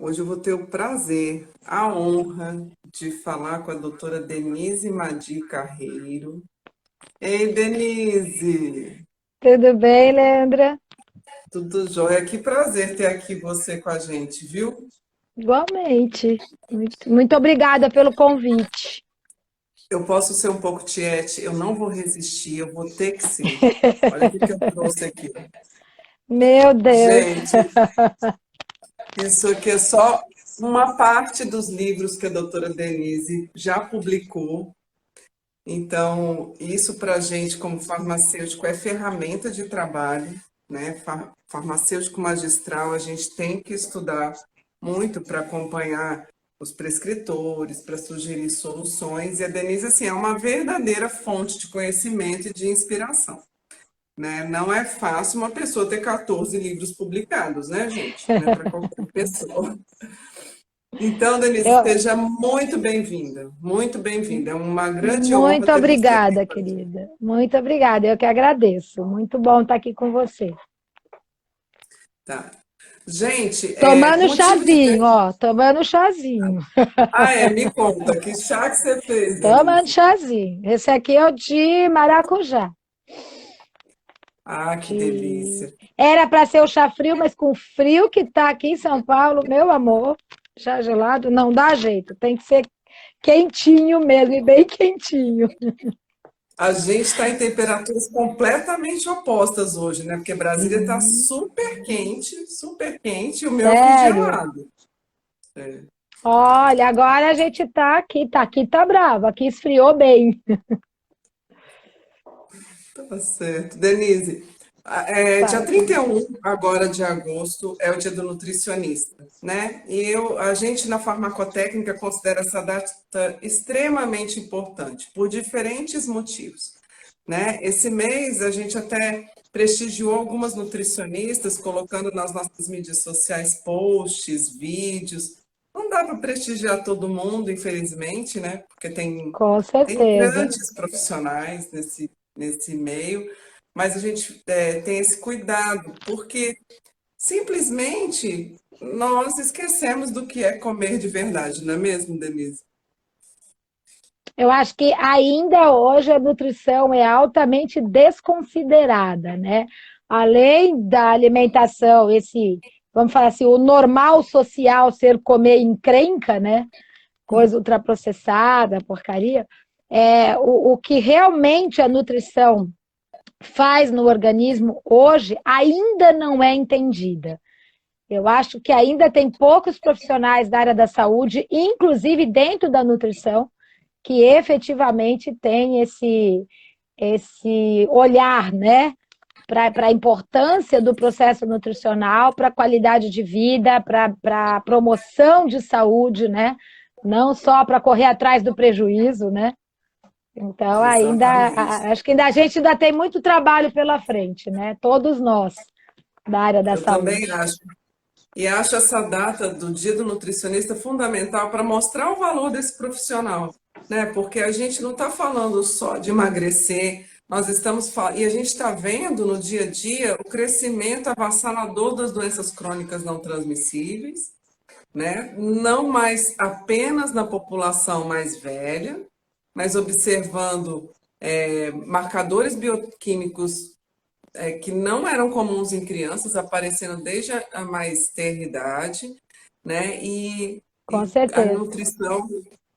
Hoje eu vou ter o prazer, a honra de falar com a doutora Denise Madi Carreiro. Ei, Denise! Tudo bem, Leandra? Tudo jóia? Que prazer ter aqui você com a gente, viu? Igualmente. Muito obrigada pelo convite. Eu posso ser um pouco tiete, eu não vou resistir, eu vou ter que ser. Olha o que eu trouxe aqui. Meu Deus. Gente, isso aqui é só uma parte dos livros que a doutora Denise já publicou. Então, isso para a gente, como farmacêutico, é ferramenta de trabalho, né? Farmacêutico magistral, a gente tem que estudar muito para acompanhar os prescritores, para sugerir soluções. E a Denise, assim, é uma verdadeira fonte de conhecimento e de inspiração, né? Não é fácil uma pessoa ter 14 livros publicados, né, gente? Não é para qualquer pessoa. Então, Denise, Eu, seja muito bem-vinda, muito bem-vinda. É uma grande honra muito ter você aqui obrigada, com a gente. querida. Muito obrigada. Eu que agradeço. Muito bom estar aqui com você. Tá. Gente, Tomando o motivo de chazinho, ter. ó. Tomando chazinho. Ah, me conta, que chá que você fez, Tomando Denise? chazinho. Esse aqui é o de maracujá. Ah, que De... delícia. Era para ser o chá frio, mas com o frio que tá aqui em São Paulo, meu amor, chá gelado não dá jeito. Tem que ser quentinho mesmo, e bem quentinho. A gente está em temperaturas completamente opostas hoje, né? Porque Brasília está Sim, super quente, e o meu aqui sério. gelado. É, Olha, agora a gente tá aqui, tá bravo, aqui esfriou bem. tá certo. Denise, dia Fala. 31 agora de agosto é o dia do nutricionista, né? A gente na farmacotécnica considera essa data extremamente importante, por diferentes motivos, né? Esse mês a gente até prestigiou algumas nutricionistas, colocando nas nossas mídias sociais posts, vídeos. Não dá para prestigiar todo mundo, infelizmente, né? Porque Com tem certeza. grandes profissionais nesse meio, mas a gente tem esse cuidado, porque simplesmente nós esquecemos do que é comer de verdade, não é mesmo, Denise? Eu acho que ainda hoje a nutrição é altamente desconsiderada, né? Além da alimentação, vamos falar assim, o normal social ser comer encrenca, né? Coisa ultraprocessada, porcaria. O que realmente a nutrição faz no organismo hoje ainda não é entendida. Eu acho que ainda tem poucos profissionais da área da saúde, inclusive dentro da nutrição, que efetivamente tem esse olhar, né, para a importância do processo nutricional, para a qualidade de vida, para a promoção de saúde, né, não só para correr atrás do prejuízo, né. Então, Exatamente. acho que ainda a gente ainda tem muito trabalho pela frente, né? Todos nós da área da Eu também saúde. acho. E acho essa data do Dia do Nutricionista fundamental para mostrar o valor desse profissional, né? Porque a gente não está falando só de emagrecer, nós estamos e a gente está vendo no dia a dia o crescimento avassalador das doenças crônicas não transmissíveis, né? Não mais apenas na população mais velha, mas observando marcadores bioquímicos que não eram comuns em crianças, aparecendo desde a mais tenra idade, né? Com E a certeza. nutrição,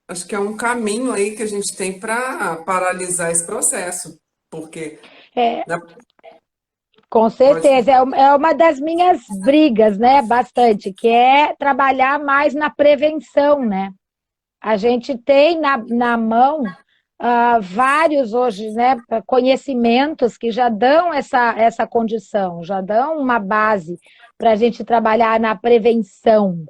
acho que é um caminho aí que a gente tem para paralisar esse processo, porque, É, né, com pode certeza. falar. É uma das minhas brigas, né? Bastante, que é trabalhar mais na prevenção, né? A gente tem na mão vários hoje, né, conhecimentos que já dão essa condição, já dão uma base para a gente trabalhar na prevenção.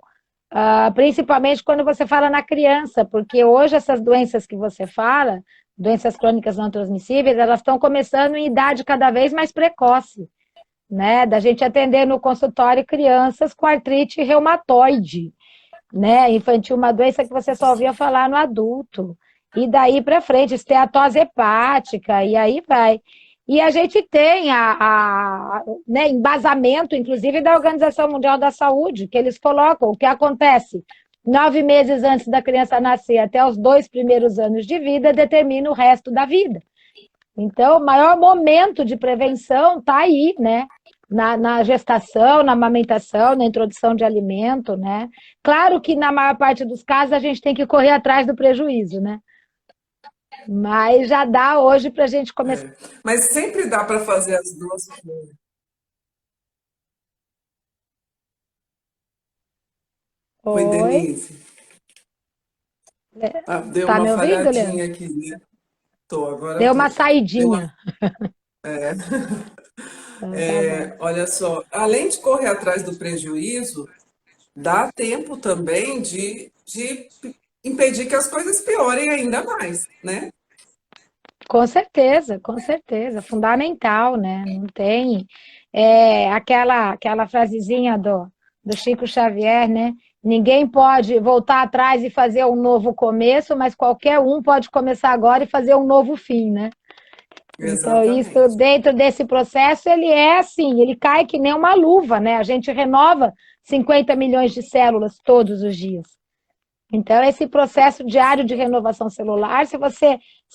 Principalmente quando você fala na criança, porque hoje essas doenças que você fala, doenças crônicas não transmissíveis, elas estão começando em idade cada vez mais precoce, né? Da gente atender no consultório crianças com artrite reumatoide, né? Infantil, uma doença que você só ouvia falar no adulto. E daí para frente, esteatose hepática, e aí vai. E a gente tem né, embasamento, inclusive, da Organização Mundial da Saúde, que eles colocam o que acontece 9 meses antes da criança nascer até os 2 primeiros anos de vida, determina o resto da vida. Então, o maior momento de prevenção está aí, né? Na gestação, na amamentação, na introdução de alimento, né? Claro que na maior parte dos casos a gente tem que correr atrás do prejuízo, né? Mas já dá hoje para a gente começar. Mas sempre dá para fazer as duas coisas. Oi, Oi, Denise. Ah, deu tá uma me ouvindo, Leandro? falhadinha aqui, né? Tô, agora Deu uma tô. Deu uma... saidinha. é. Então, tá bom. Olha só, além de correr atrás do prejuízo, dá tempo também de impedir que as coisas piorem ainda mais, né? Com certeza, fundamental, né? Não tem aquela frasezinha do Chico Xavier, né? Ninguém pode voltar atrás e fazer um novo começo, mas qualquer um pode começar agora e fazer um novo fim, né? Então, isso Exatamente. dentro desse processo, ele é assim, ele cai que nem uma luva, né? A gente renova 50 milhões de células todos os dias. Então, esse processo diário de renovação celular, se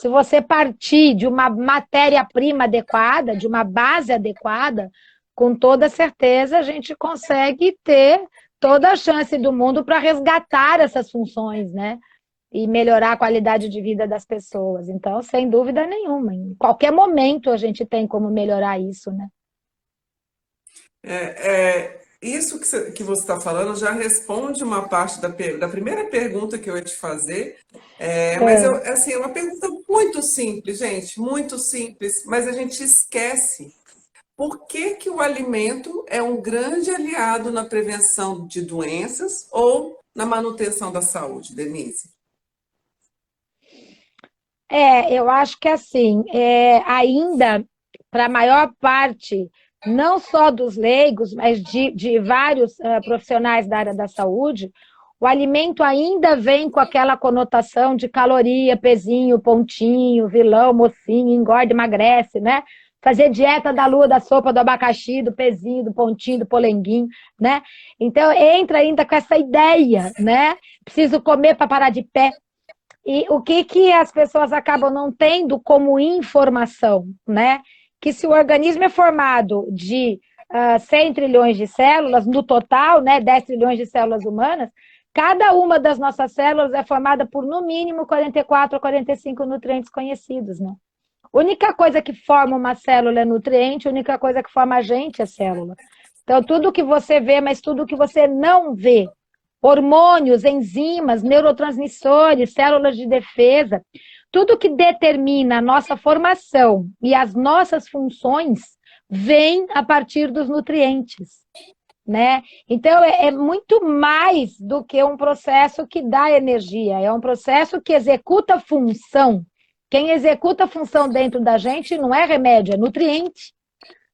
você partir de uma matéria-prima adequada, de uma base adequada, com toda certeza a gente consegue ter toda a chance do mundo para resgatar essas funções, né? E melhorar a qualidade de vida das pessoas. Então, sem dúvida nenhuma, em qualquer momento a gente tem como melhorar isso, né? Isso que você está falando já responde uma parte da primeira pergunta que eu ia te fazer, mas É. assim, é uma pergunta muito simples, gente, muito simples, mas a gente esquece. Por que que o alimento é um grande aliado na prevenção de doenças ou na manutenção da saúde, Denise? Eu acho que assim, ainda para a maior parte, não só dos leigos, mas de vários profissionais da área da saúde, o alimento ainda vem com aquela conotação de caloria, pezinho, pontinho, vilão, mocinho, engorda, emagrece, né? Fazer dieta da lua, da sopa, do abacaxi, do pezinho, do pontinho, do polenguinho, né? Então, entra ainda com essa ideia, né? Preciso comer para parar de pé. E o que as pessoas acabam não tendo como informação, né? Que se o organismo é formado de 100 trilhões de células, no total, né, 10 trilhões de células humanas, cada uma das nossas células é formada por, no mínimo, 44 a 45 nutrientes conhecidos, né? A única coisa que forma uma célula é nutriente, a única coisa que forma a gente é célula. Então, tudo que você vê, mas tudo que você não vê, hormônios, enzimas, neurotransmissores, células de defesa, tudo que determina a nossa formação e as nossas funções vem a partir dos nutrientes, né? Então, é muito mais do que um processo que dá energia, é um processo que executa função. Quem executa função dentro da gente não é remédio, é nutriente,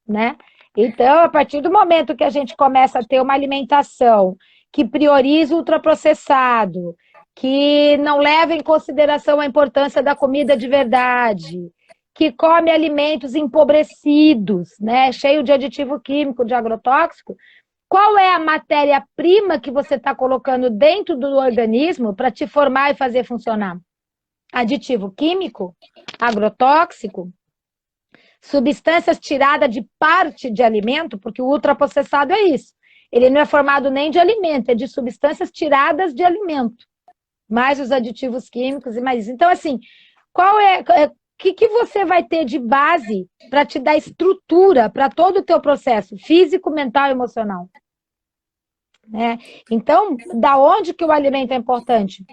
né? Então, a partir do momento que a gente começa a ter uma alimentação que prioriza o ultraprocessado, que não leva em consideração a importância da comida de verdade, que come alimentos empobrecidos, né, cheio de aditivo químico, de agrotóxico, qual é a matéria-prima que você está colocando dentro do organismo para te formar e fazer funcionar? Aditivo químico? Agrotóxico? Substâncias tiradas de parte de alimento, porque o ultraprocessado é isso. Ele não é formado nem de alimento, é de substâncias tiradas de alimento, mais os aditivos químicos e mais isso. Então, assim, o que você vai ter de base para te dar estrutura para todo o teu processo físico, mental e emocional? Né? Então, da onde que o alimento é importante?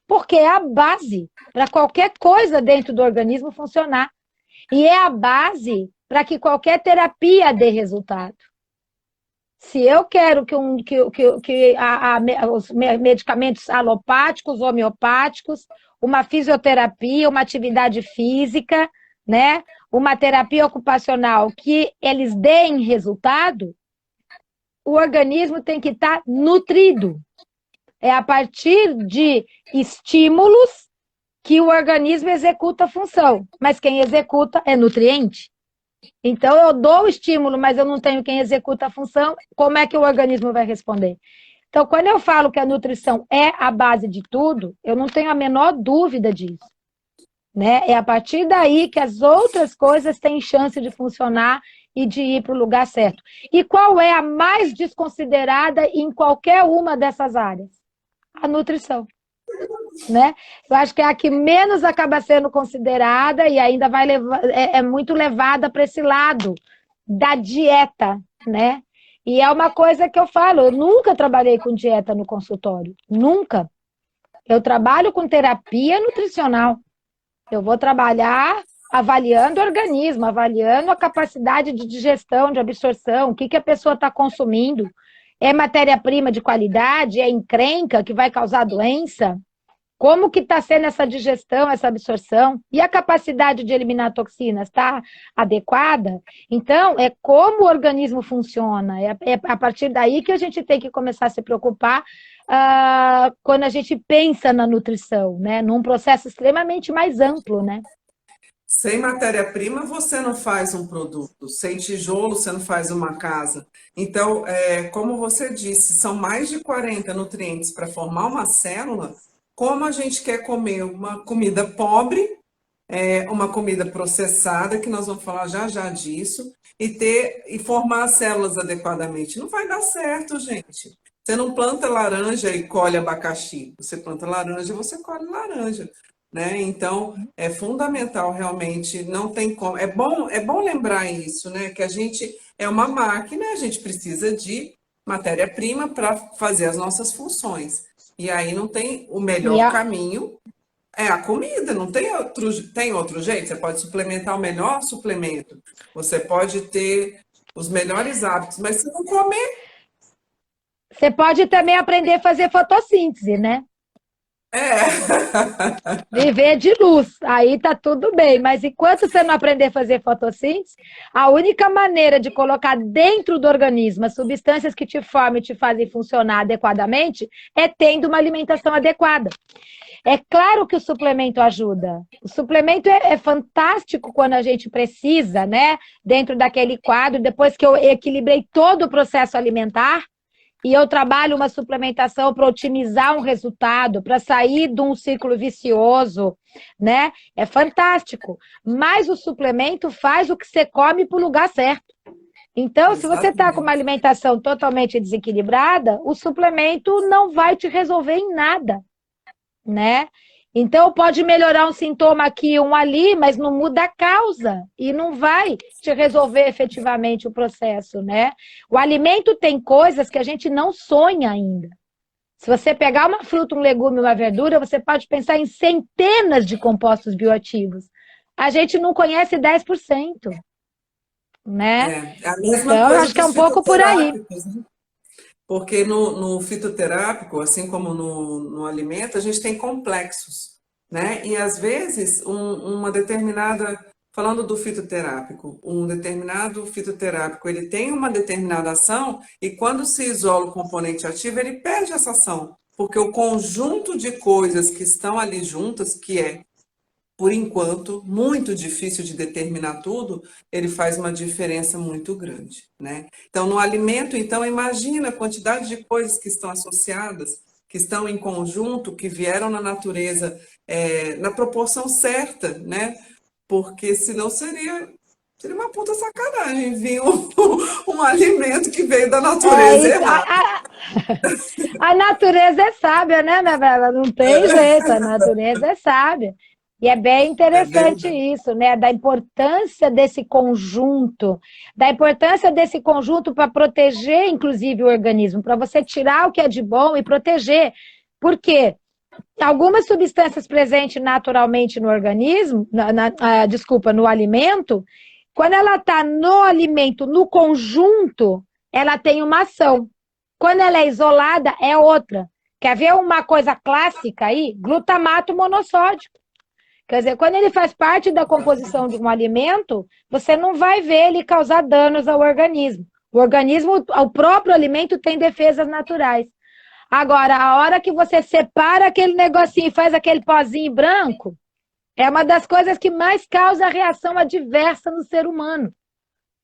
Porque é a base para qualquer coisa dentro do organismo funcionar. E é a base para que qualquer terapia dê resultado. Se eu quero os medicamentos alopáticos, homeopáticos, uma fisioterapia, uma atividade física, né, uma terapia ocupacional, que eles deem resultado, o organismo tem que estar nutrido. É a partir de estímulos que o organismo executa a função. Mas quem executa é nutriente. Então, eu dou o estímulo, mas eu não tenho quem executa a função, como é que o organismo vai responder? Então, quando eu falo que a nutrição é a base de tudo, eu não tenho a menor dúvida disso, né? É a partir daí que as outras coisas têm chance de funcionar e de ir para o lugar certo. E qual é a mais desconsiderada em qualquer uma dessas áreas? A nutrição, né? Eu acho que é a que menos acaba sendo considerada e ainda vai levar, é muito levada para esse lado da dieta, né? E é uma coisa que eu falo, eu nunca trabalhei com dieta no consultório, nunca. Eu trabalho com terapia nutricional. Eu vou trabalhar avaliando o organismo, avaliando a capacidade de digestão, de absorção, o que a pessoa está consumindo. É matéria-prima de qualidade? É encrenca que vai causar doença? Como que está sendo essa digestão, essa absorção? E a capacidade de eliminar toxinas está adequada? Então, é como o organismo funciona. É a partir daí que a gente tem que começar a se preocupar quando a gente pensa na nutrição, né? Num processo extremamente mais amplo, né? Sem matéria-prima, você não faz um produto. Sem tijolo, você não faz uma casa. Então, como você disse, são mais de 40 nutrientes para formar uma célula. Como a gente quer comer uma comida pobre, uma comida processada, que nós vamos falar já já disso, e formar as células adequadamente. Não vai dar certo, gente. Você não planta laranja e colhe abacaxi. Você planta laranja e você colhe laranja. Né? Então, é fundamental realmente, não tem como. É bom lembrar isso, né? Que a gente é uma máquina, a gente precisa de matéria-prima para fazer as nossas funções. E aí não tem o E melhor caminho, é a comida, não tem outro jeito. Você pode suplementar o melhor suplemento, você pode ter os melhores hábitos, mas se não comer, você pode também aprender a fazer fotossíntese, né? é. Viver de luz, aí tá tudo bem, mas enquanto você não aprender a fazer fotossíntese, a única maneira de colocar dentro do organismo as substâncias que te formam e te fazem funcionar adequadamente é tendo uma alimentação adequada. É claro que o suplemento ajuda. O suplemento é fantástico quando a gente precisa, né? Dentro daquele quadro, depois que eu equilibrei todo o processo alimentar, e eu trabalho uma suplementação para otimizar um resultado, para sair de um ciclo vicioso, né? É fantástico. Mas o suplemento faz o que você come para o lugar certo. Então, se você está com uma Exatamente. alimentação totalmente desequilibrada, o suplemento não vai te resolver em nada, né? Então, pode melhorar um sintoma aqui, um ali, mas não muda a causa e não vai te resolver efetivamente o processo, né? O alimento tem coisas que a gente não sonha ainda. Se você pegar uma fruta, um legume, uma verdura, você pode pensar em centenas de compostos bioativos. A gente não conhece 10%, né? É a mesma Então, eu coisa acho que é dos um pouco por aí. fitoterápicos, né? Porque no fitoterápico, assim como no alimento, a gente tem complexos, né? E às vezes uma determinada, falando do fitoterápico, um determinado fitoterápico, ele tem uma determinada ação e quando se isola o componente ativo, ele perde essa ação, porque o conjunto de coisas que estão ali juntas, que é por enquanto, muito difícil de determinar tudo, ele faz uma diferença muito grande, né? Então, no alimento, então, imagina a quantidade de coisas que estão associadas, que estão em conjunto, que vieram na natureza na proporção certa, né? Porque senão seria uma puta sacanagem vir um alimento que veio da É natureza isso. errado. A natureza é sábia, né, Anabela? Não tem jeito, a natureza é sábia. E é bem É interessante verdade. isso, né? Da importância desse conjunto para proteger, inclusive, o organismo, para você tirar o que é de bom e proteger. Por quê? Algumas substâncias presentes naturalmente no organismo, desculpa, no alimento, quando ela está no alimento, no conjunto, ela tem uma ação. Quando ela é isolada, é outra. Quer ver uma coisa clássica aí? Glutamato monossódico. Quer dizer, quando ele faz parte da composição de um alimento, você não vai ver ele causar danos ao organismo. O organismo, o próprio alimento tem defesas naturais. Agora, a hora que você separa aquele negocinho e faz aquele pozinho branco, é uma das coisas que mais causa reação adversa no ser humano.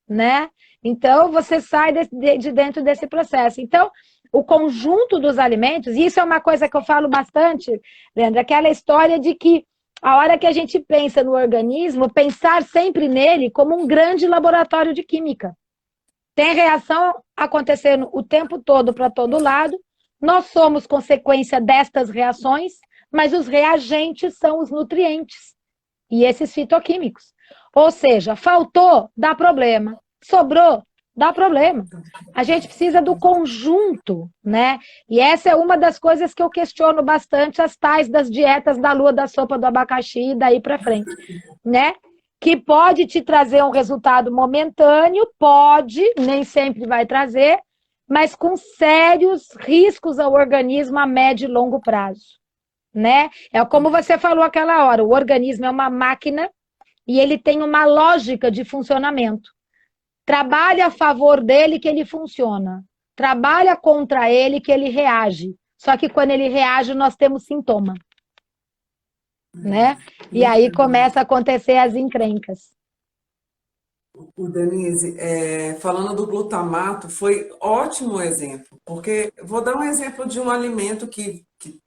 né? Então, você sai de dentro desse processo. Então, o conjunto dos alimentos, e isso é uma coisa que eu falo bastante, Leandro, aquela história de que a hora que a gente pensa no organismo, pensar sempre nele como um grande laboratório de química. Tem reação acontecendo o tempo todo para todo lado, nós somos consequência destas reações, mas os reagentes são os nutrientes e esses fitoquímicos. Ou seja, faltou, dá problema. Sobrou, dá problema. A gente precisa do conjunto, né? E essa é uma das coisas que eu questiono bastante, as tais das dietas da lua, da sopa do abacaxi e daí para frente, né? Que pode te trazer um resultado momentâneo, pode, nem sempre vai trazer, mas com sérios riscos ao organismo a médio e longo prazo, né? É como você falou aquela hora, o organismo é uma máquina e ele tem uma lógica de funcionamento. Trabalha a favor dele que ele funciona. Trabalha contra ele que ele reage. Só que quando ele reage, nós temos sintoma. Né? E aí começa a acontecer as encrencas. O Denise, falando do glutamato, foi ótimo exemplo, porque vou dar um exemplo de um alimento que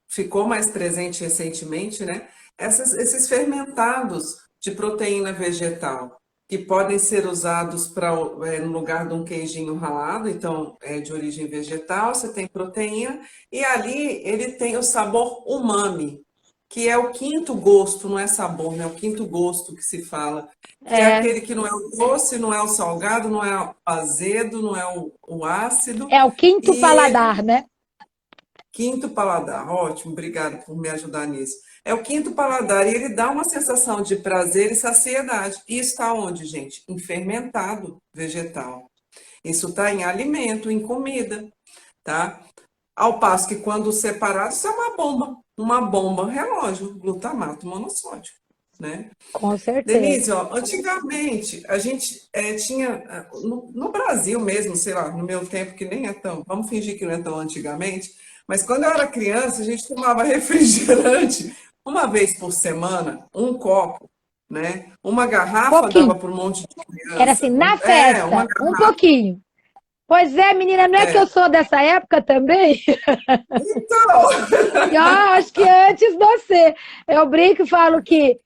ficou mais presente recentemente, né? Esses fermentados de proteína vegetal, que podem ser usados no lugar de um queijinho ralado, então é de origem vegetal, você tem proteína, e ali ele tem o sabor umami, que é o quinto gosto, não é sabor, né? É o quinto gosto que se fala, que é aquele que não é o doce, não é o salgado, não é o azedo, não é o ácido. É o quinto E paladar, né? quinto paladar, ótimo, obrigado por me ajudar nisso. É o quinto paladar e ele dá uma sensação de prazer e saciedade. E isso está onde, gente? Em fermentado vegetal. Isso está em alimento, em comida, tá? Ao passo que quando separado, isso é uma bomba relógio, glutamato monossódico, né? Com certeza. Denise, ó, antigamente a gente tinha, no Brasil mesmo, sei lá, no meu tempo, que nem é tão, vamos fingir que não é tão antigamente, mas quando eu era criança, a gente tomava refrigerante uma vez por semana, um copo, né? Uma garrafa dava Pouquinho. para um monte de Era criança. assim, na Uma festa, um garrafa. pouquinho. Pois é, menina, não é que eu sou dessa época também? Então, Eu acho que antes de você. Eu brinco e falo que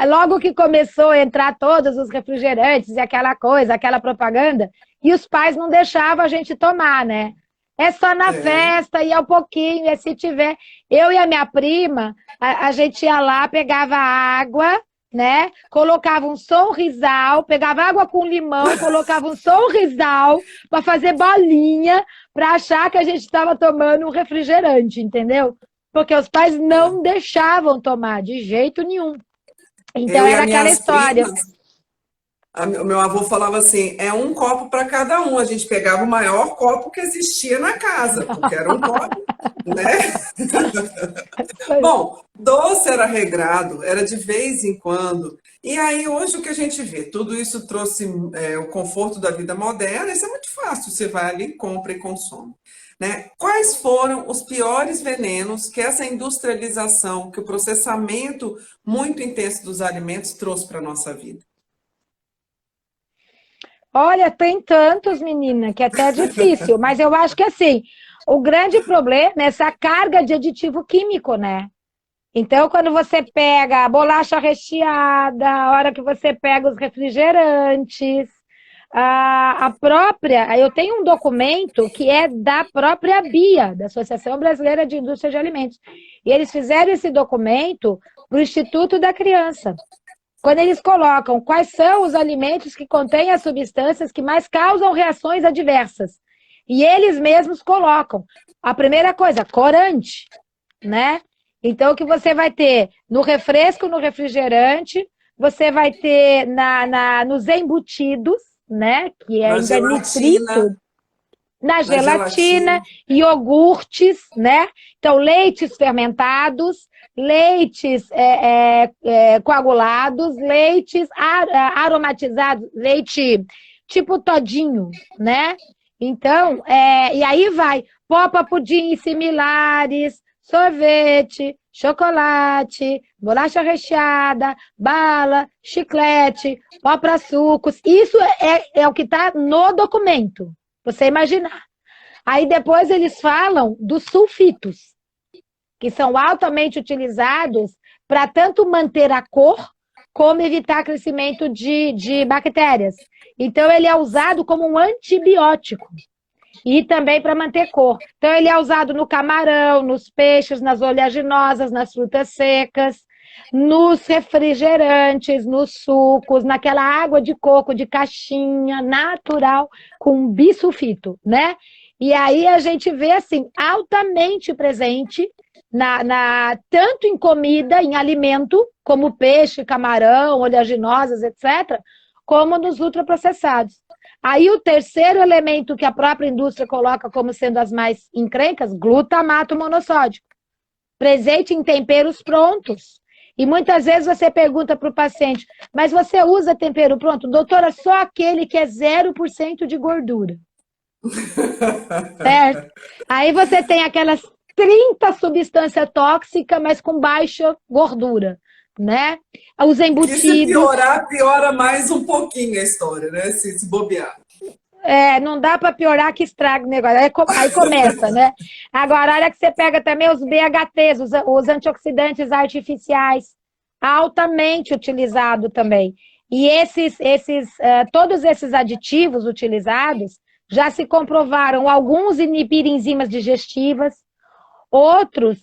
logo que começou a entrar todos os refrigerantes e aquela coisa, aquela propaganda, e os pais não deixavam a gente tomar, né? É só na festa e é um pouquinho, é se tiver. Eu e a minha prima, a gente ia lá, pegava água, né? Colocava um sorrisal, pegava água com limão, colocava um sorrisal para fazer bolinha, para achar que a gente estava tomando um refrigerante, entendeu? Porque os pais não deixavam tomar de jeito nenhum. Então eu e era as aquela minhas história. primas, o meu avô falava assim, é um copo para cada um. A gente pegava o maior copo que existia na casa, porque era um copo, né? Bom, doce era regrado, era de vez em quando. E aí, hoje, o que a gente vê? Tudo isso trouxe o conforto da vida moderna, isso é muito fácil, você vai ali, compra e consome. Né? Quais foram os piores venenos que essa industrialização, que o processamento muito intenso dos alimentos trouxe para a nossa vida? Olha, tem tantos, menina, que é até difícil, mas eu acho que assim, o grande problema é essa carga de aditivo químico, né? Então, quando você pega a bolacha recheada, a hora que você pega os refrigerantes, a própria. Eu tenho um documento que é da própria BIA, da Associação Brasileira de Indústria de Alimentos. E eles fizeram esse documento para o Instituto da Criança. Quando eles colocam quais são os alimentos que contêm as substâncias que mais causam reações adversas. E eles mesmos colocam. A primeira coisa, corante, né? Então, o que você vai ter no refresco, no refrigerante, você vai ter nos embutidos, né? Que é Na ainda gelatina, nitrito, na na gelatina, gelatina. iogurtes, né? Então, leites fermentados, leites coagulados, leites aromatizados, leite tipo todinho, né? Então, e aí vai, popa pudim e similares, sorvete, chocolate, bolacha recheada, bala, chiclete, pó para sucos. Isso é o que está no documento, você imaginar. Aí depois eles falam dos sulfitos, que são altamente utilizados para tanto manter a cor, como evitar crescimento de bactérias. Então, ele é usado como um antibiótico. E também para manter cor. Então, ele é usado no camarão, nos peixes, nas oleaginosas, nas frutas secas, nos refrigerantes, nos sucos, naquela água de coco de caixinha, natural, com bisulfito, né? E aí a gente vê, assim, altamente presente, tanto em comida, em alimento, como peixe, camarão, oleaginosas, etc., como nos ultraprocessados. Aí o terceiro elemento que a própria indústria coloca como sendo as mais encrencas, glutamato monossódico, presente em temperos prontos. E muitas vezes você pergunta para o paciente, mas você usa tempero pronto? Doutora, só aquele que é 0% de gordura. Certo? Aí você tem aquelas 30 substâncias tóxicas, mas com baixa gordura, né? Os embutidos... Que se piorar, piora mais um pouquinho a história, né? Se bobear. Não dá para piorar que estraga o negócio. Aí começa, né? Agora, olha que você pega também os BHTs, os antioxidantes artificiais, altamente utilizado também. E todos esses aditivos utilizados já se comprovaram, alguns inibir enzimas digestivas, outros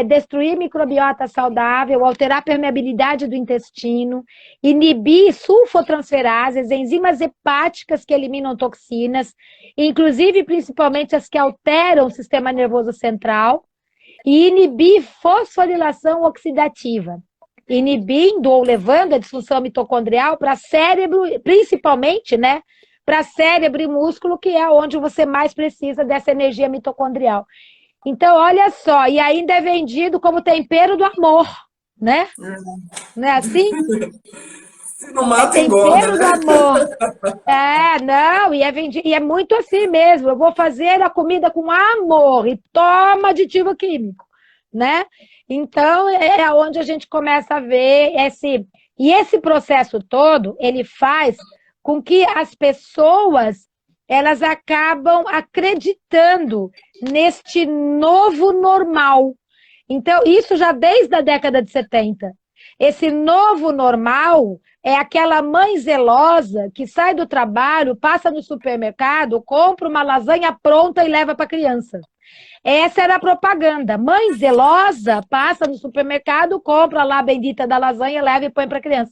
destruir microbiota saudável, alterar a permeabilidade do intestino, inibir sulfotransferases, enzimas hepáticas que eliminam toxinas, inclusive principalmente as que alteram o sistema nervoso central, e inibir fosforilação oxidativa, inibindo ou levando a disfunção mitocondrial para cérebro, principalmente, né, para cérebro e músculo, que é onde você mais precisa dessa energia mitocondrial. Então, olha só, e ainda é vendido como tempero do amor, né? Não é assim? Se não mata, tempero engorda, do amor. Não, e é vendido, e é muito assim mesmo. Eu vou fazer a comida com amor e toma aditivo químico, né? Então, é onde a gente começa a ver esse processo todo, ele faz com que as pessoas elas acabam acreditando neste novo normal. Então, isso já desde a década de 70. Esse novo normal é aquela mãe zelosa que sai do trabalho, passa no supermercado, compra uma lasanha pronta e leva para a criança. Essa era a propaganda. Mãe zelosa passa no supermercado, compra lá a bendita da lasanha, leva e põe para a criança.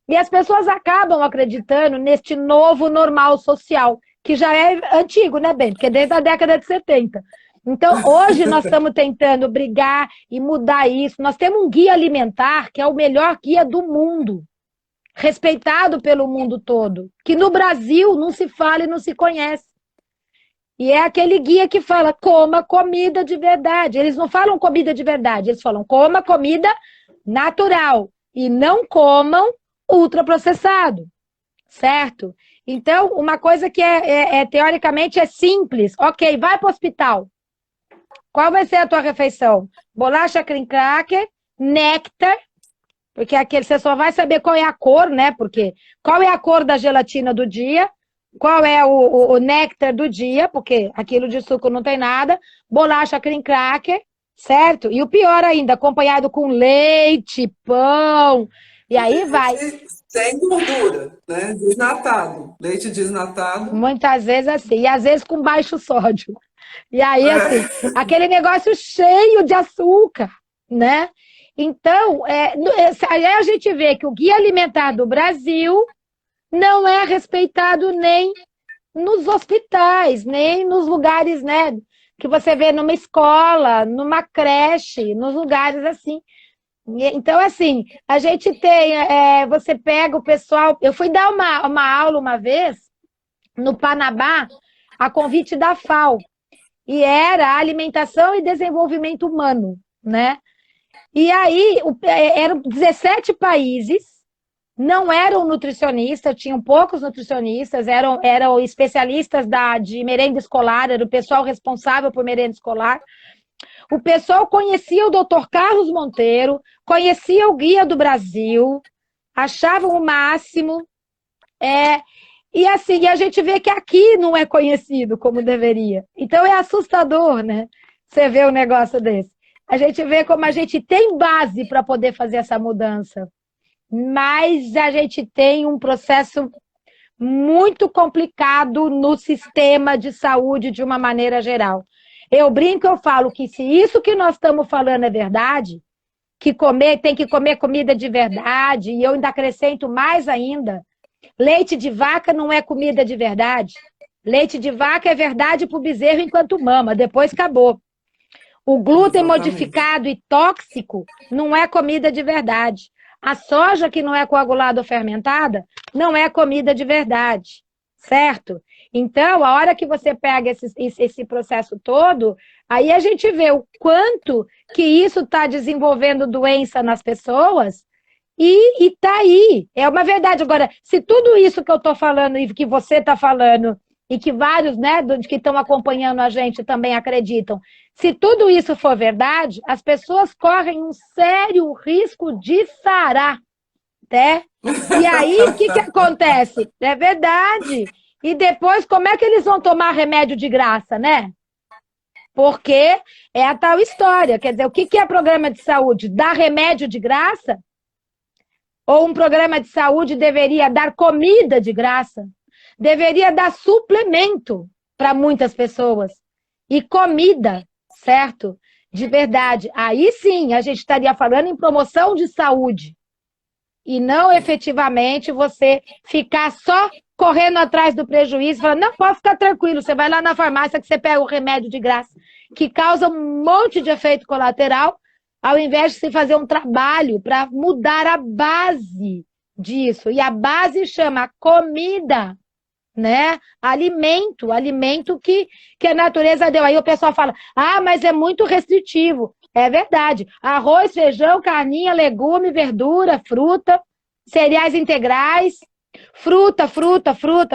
E as pessoas acabam acreditando neste novo normal social, que já é antigo, né, Ben? Porque é desde a década de 70. Então, hoje nós estamos tentando brigar e mudar isso. Nós temos um guia alimentar que é o melhor guia do mundo, respeitado pelo mundo todo, que no Brasil não se fala e não se conhece. E é aquele guia que fala, coma comida de verdade. Eles não falam comida de verdade, eles falam, coma comida natural e não comam ultraprocessado, certo? Então, uma coisa que teoricamente é simples. Ok, vai para o hospital. Qual vai ser a tua refeição? Bolacha cream cracker, néctar, porque aquele você só vai saber qual é a cor, né? Porque qual é a cor da gelatina do dia, qual é o néctar do dia, porque aquilo de suco não tem nada, bolacha cream cracker, certo? E o pior ainda, acompanhado com leite, pão, e aí vai. Sem gordura, né? Desnatado. Leite desnatado. Muitas vezes assim. E às vezes com baixo sódio. E aí, assim, aquele negócio cheio de açúcar, né? Então, aí a gente vê que o Guia Alimentar do Brasil não é respeitado nem nos hospitais, nem nos lugares, né? Que você vê numa escola, numa creche, nos lugares assim. Então, assim, a gente tem, você pega o pessoal... Eu fui dar uma aula uma vez, no Panamá, a convite da FAO, e era Alimentação e Desenvolvimento Humano, né? E aí, eram 17 países, não eram nutricionistas, tinham poucos nutricionistas, eram especialistas de merenda escolar, era o pessoal responsável por merenda escolar. O pessoal conhecia o Dr. Carlos Monteiro, conhecia o Guia do Brasil, achavam o máximo. E assim, a gente vê que aqui não é conhecido como deveria. Então é assustador, né? Você vê um negócio desse. A gente vê como a gente tem base para poder fazer essa mudança, mas a gente tem um processo muito complicado no sistema de saúde de uma maneira geral. Eu brinco, eu falo que se isso que nós estamos falando é verdade, que tem que comer comida de verdade, e eu ainda acrescento mais ainda, leite de vaca não é comida de verdade. Leite de vaca é verdade para o bezerro enquanto mama, depois acabou. O glúten modificado e tóxico não é comida de verdade. A soja que não é coagulada ou fermentada não é comida de verdade, certo? Então, a hora que você pega esse processo todo, aí a gente vê o quanto que isso está desenvolvendo doença nas pessoas e está aí. É uma verdade. Agora, se tudo isso que eu estou falando e que você está falando e que vários, né, que estão acompanhando a gente também acreditam, se tudo isso for verdade, as pessoas correm um sério risco de sarar, né? E aí, o que acontece? É verdade. E depois, como é que eles vão tomar remédio de graça, né? Porque é a tal história. Quer dizer, o que é programa de saúde? Dar remédio de graça? Ou um programa de saúde deveria dar comida de graça? Deveria dar suplemento para muitas pessoas. E comida, certo? De verdade. Aí sim, a gente estaria falando em promoção de saúde. E não efetivamente você ficar só correndo atrás do prejuízo, falando, não, pode ficar tranquilo, você vai lá na farmácia que você pega o remédio de graça, que causa um monte de efeito colateral, ao invés de se fazer um trabalho para mudar a base disso. E a base chama comida, né? Alimento que a natureza deu. Aí o pessoal fala, mas é muito restritivo. É verdade. Arroz, feijão, carninha, legume, verdura, fruta, cereais integrais, fruta,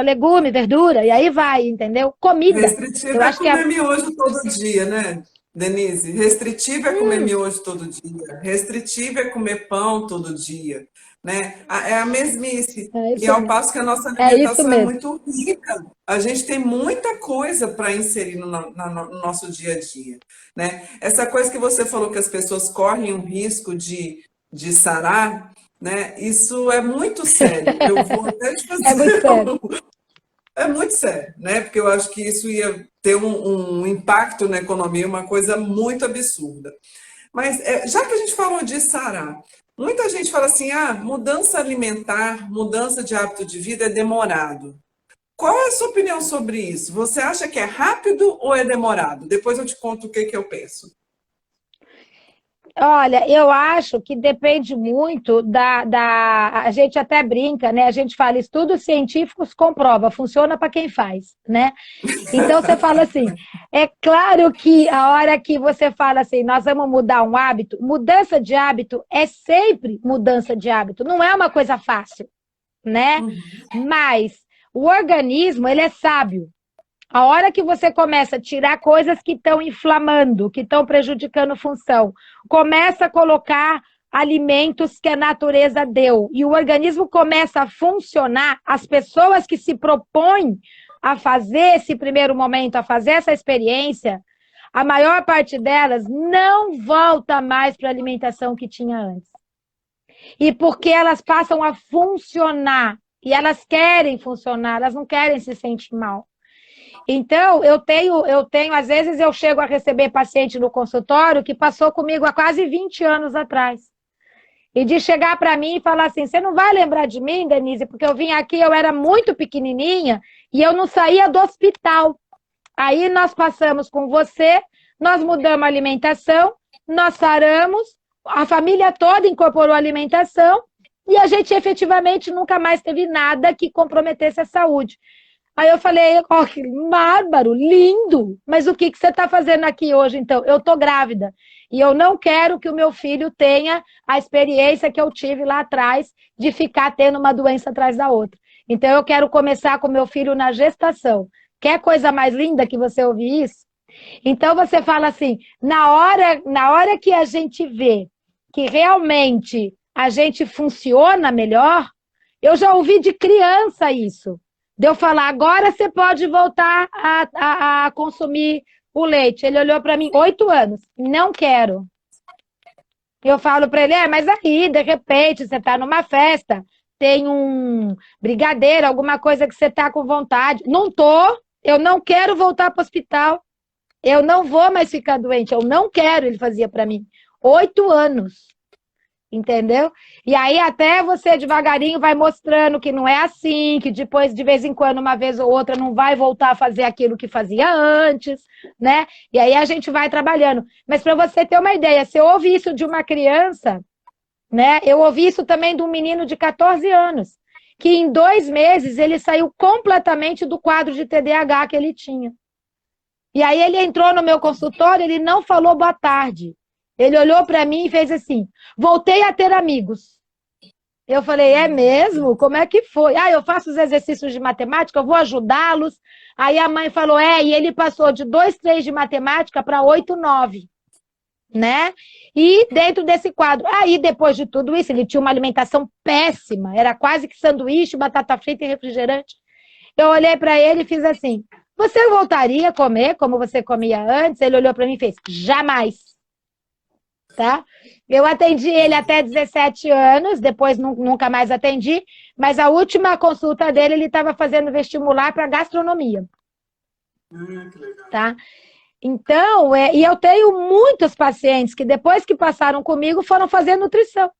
legume, verdura, e aí vai, entendeu? Comida. Restritivo Eu é acho que comer miojo todo dia, né, Denise? Restritivo é comer miojo todo dia. Restritivo é comer pão todo dia, né? É a mesmice. é E isso ao mesmo. passo que a nossa É isso alimentação é mesmo. muito rica, a gente tem muita coisa para inserir no nosso dia a dia, né? Essa coisa que você falou que as pessoas correm um risco de sarar, né? Isso é muito sério. Eu vou até te É muito fazer sério. é muito sério, né? Porque eu acho que isso ia ter um impacto na economia, uma coisa muito absurda. Mas já que a gente falou de sarar, muita gente fala assim, mudança alimentar, mudança de hábito de vida é demorado. Qual é a sua opinião sobre isso? Você acha que é rápido ou é demorado? Depois eu te conto o que eu penso. Olha, eu acho que depende muito A gente até brinca, né? A gente fala, estudos científicos comprova, funciona para quem faz, né? Então você fala assim, é claro que a hora que você fala assim, nós vamos mudar um hábito, mudança de hábito é sempre mudança de hábito, não é uma coisa fácil, né? Mas o organismo, ele é sábio. A hora que você começa a tirar coisas que estão inflamando, que estão prejudicando função, começa a colocar alimentos que a natureza deu e o organismo começa a funcionar, as pessoas que se propõem a fazer esse primeiro momento, a fazer essa experiência, a maior parte delas não volta mais para a alimentação que tinha antes. E porque elas passam a funcionar, e elas querem funcionar, elas não querem se sentir mal. Então, eu tenho, às vezes eu chego a receber paciente no consultório que passou comigo há quase 20 anos atrás. E de chegar para mim e falar assim, você não vai lembrar de mim, Denise, porque eu vim aqui, eu era muito pequenininha e eu não saía do hospital. Aí nós passamos com você, nós mudamos a alimentação, nós saramos, a família toda incorporou a alimentação e a gente efetivamente nunca mais teve nada que comprometesse a saúde. Aí eu falei, que bárbaro, lindo, mas o que você está fazendo aqui hoje, então? Eu estou grávida e eu não quero que o meu filho tenha a experiência que eu tive lá atrás de ficar tendo uma doença atrás da outra. Então eu quero começar com meu filho na gestação. Quer coisa mais linda que você ouvir isso? Então você fala assim, na hora que a gente vê que realmente a gente funciona melhor, eu já ouvi de criança isso. De eu falar, agora você pode voltar a consumir o leite. Ele olhou para mim, 8 anos, não quero. Eu falo para ele, mas aí, de repente, você está numa festa, tem um brigadeiro, alguma coisa que você está com vontade. Não tô, eu não quero voltar para o hospital. Eu não vou mais ficar doente, eu não quero, ele fazia para mim. 8 anos, entendeu? E aí até você devagarinho vai mostrando que não é assim, que depois, de vez em quando, uma vez ou outra, não vai voltar a fazer aquilo que fazia antes, né? E aí a gente vai trabalhando. Mas para você ter uma ideia, se eu ouvi isso de uma criança, né? Eu ouvi isso também de um menino de 14 anos, que em 2 meses ele saiu completamente do quadro de TDAH que ele tinha. E aí ele entrou no meu consultório, ele não falou boa tarde. Ele olhou para mim e fez assim, voltei a ter amigos. Eu falei, é mesmo? Como é que foi? Eu faço os exercícios de matemática, eu vou ajudá-los. Aí a mãe falou, e ele passou de 2, 3 de matemática para 8, 9. Né? E dentro desse quadro, aí depois de tudo isso, ele tinha uma alimentação péssima, era quase que sanduíche, batata frita e refrigerante. Eu olhei para ele e fiz assim, você voltaria a comer como você comia antes? Ele olhou para mim e fez, jamais. Tá? Eu atendi ele até 17 anos, depois nunca mais atendi, mas a última consulta dele, ele estava fazendo vestibular para gastronomia. Que legal. Tá? Então, e eu tenho muitos pacientes que depois que passaram comigo foram fazer nutrição.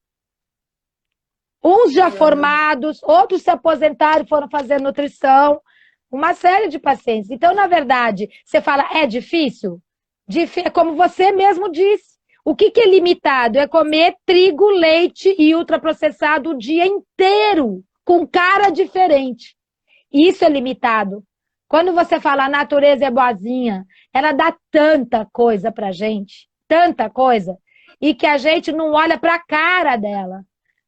Uns já formados, outros se aposentaram e foram fazer nutrição. Uma série de pacientes. Então, na verdade, você fala, é difícil? É como você mesmo disse. O que é limitado? É comer trigo, leite e ultraprocessado o dia inteiro, com cara diferente. Isso é limitado. Quando você fala a natureza é boazinha, ela dá tanta coisa pra gente, tanta coisa, e que a gente não olha pra cara dela.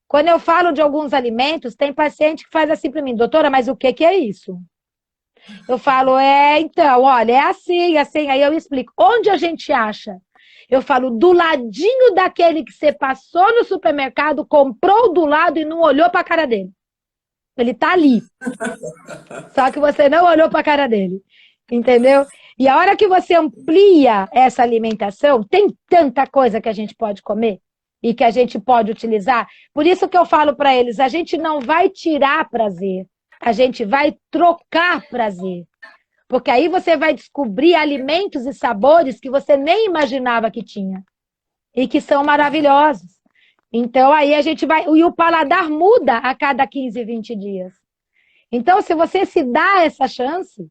Quando eu falo de alguns alimentos, tem paciente que faz assim pra mim, doutora, mas o que é isso? Eu falo, então, olha, é assim, assim, aí eu explico. Onde a gente acha? Eu falo, do ladinho daquele que você passou no supermercado, comprou do lado e não olhou para a cara dele. Ele tá ali. Só que você não olhou para a cara dele. Entendeu? E a hora que você amplia essa alimentação, tem tanta coisa que a gente pode comer e que a gente pode utilizar. Por isso que eu falo para eles, a gente não vai tirar prazer. A gente vai trocar prazer. Porque aí você vai descobrir alimentos e sabores que você nem imaginava que tinha. E que são maravilhosos. Então aí a gente vai... E o paladar muda a cada 15, 20 dias. Então se você se dá essa chance,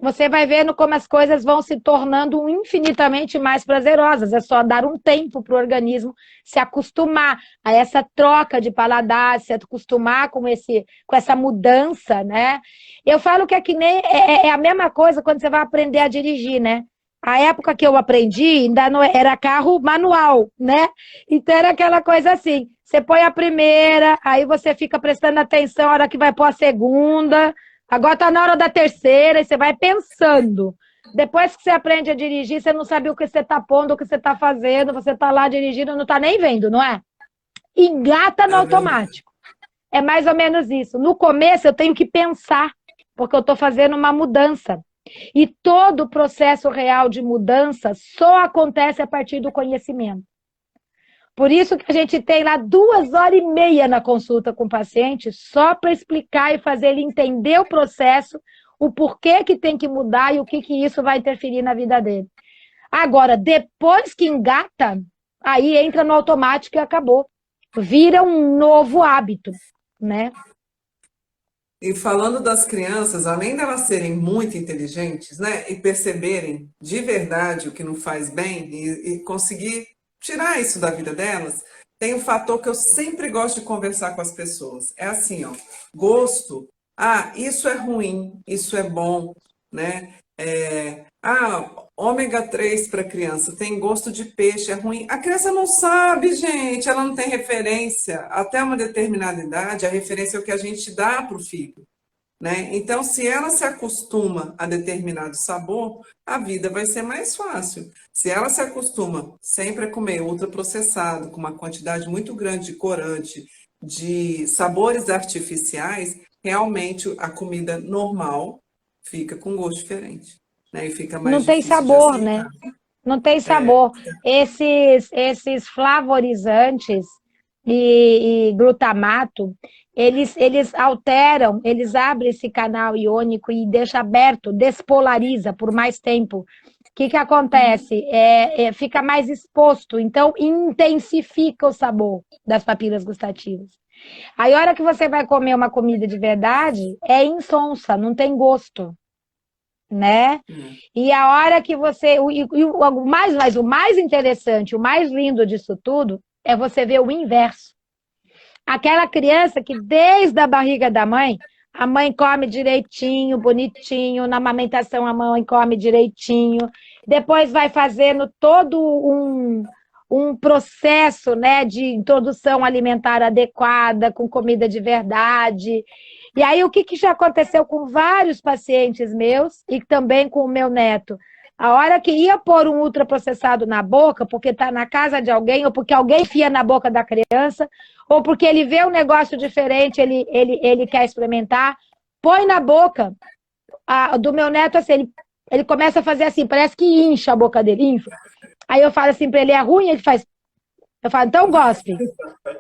você vai vendo como as coisas vão se tornando infinitamente mais prazerosas. É só dar um tempo para o organismo se acostumar a essa troca de paladar, se acostumar com essa mudança, né? Eu falo que é que nem é a mesma coisa quando você vai aprender a dirigir, né? A época que eu aprendi ainda não era carro manual, né? Então era aquela coisa assim, você põe a primeira, aí você fica prestando atenção na hora que vai pôr a segunda. Agora está na hora da terceira e você vai pensando. Depois que você aprende a dirigir, você não sabe o que você está pondo, o que você está fazendo, você está lá dirigindo, não está nem vendo, não é? Engata no automático. É mais ou menos isso. No começo eu tenho que pensar, porque eu estou fazendo uma mudança. E todo o processo real de mudança só acontece a partir do conhecimento. Por isso que a gente tem lá 2h30 na consulta com o paciente, só para explicar e fazer ele entender o processo, o porquê que tem que mudar e o que isso vai interferir na vida dele. Agora, depois que engata, aí entra no automático e acabou. Vira um novo hábito, né? E falando das crianças, além delas serem muito inteligentes, né, e perceberem de verdade o que não faz bem e conseguir tirar isso da vida delas, tem um fator que eu sempre gosto de conversar com as pessoas. É assim, ó, gosto. Isso é ruim, isso é bom, né? Ômega 3 para criança, tem gosto de peixe, é ruim. A criança não sabe, gente, ela não tem referência. Até uma determinada idade, a referência é o que a gente dá para o filho. né? Então, se ela se acostuma a determinado sabor, a vida vai ser mais fácil. Se ela se acostuma sempre a comer ultraprocessado, com uma quantidade muito grande de corante, de sabores artificiais, realmente a comida normal fica com gosto diferente, né? E fica mais Não tem difícil de sabor, né? aceitar. Não tem É, sabor. Esses flavorizantes e glutamato, eles alteram, eles abrem esse canal iônico e deixa aberto, despolariza por mais tempo. O que acontece? Fica mais exposto, então intensifica o sabor das papilas gustativas. Aí, a hora que você vai comer uma comida de verdade, é insonsa, não tem gosto, né? é. E a hora que você. O mais interessante, o mais lindo disso tudo é você ver o inverso. Aquela criança que desde a barriga da mãe, a mãe come direitinho, bonitinho, na amamentação a mãe come direitinho, depois vai fazendo todo um processo, né, de introdução alimentar adequada, com comida de verdade. E aí, o que já aconteceu com vários pacientes meus e também com o meu neto? A hora que ia pôr um ultraprocessado na boca, porque está na casa de alguém, ou porque alguém enfia na boca da criança, ou porque ele vê um negócio diferente, ele quer experimentar, põe na boca. Do meu neto, assim, ele começa a fazer assim, parece que incha a boca dele, infla. Aí eu falo assim para ele, é ruim? Ele faz. Eu falo, então gospe,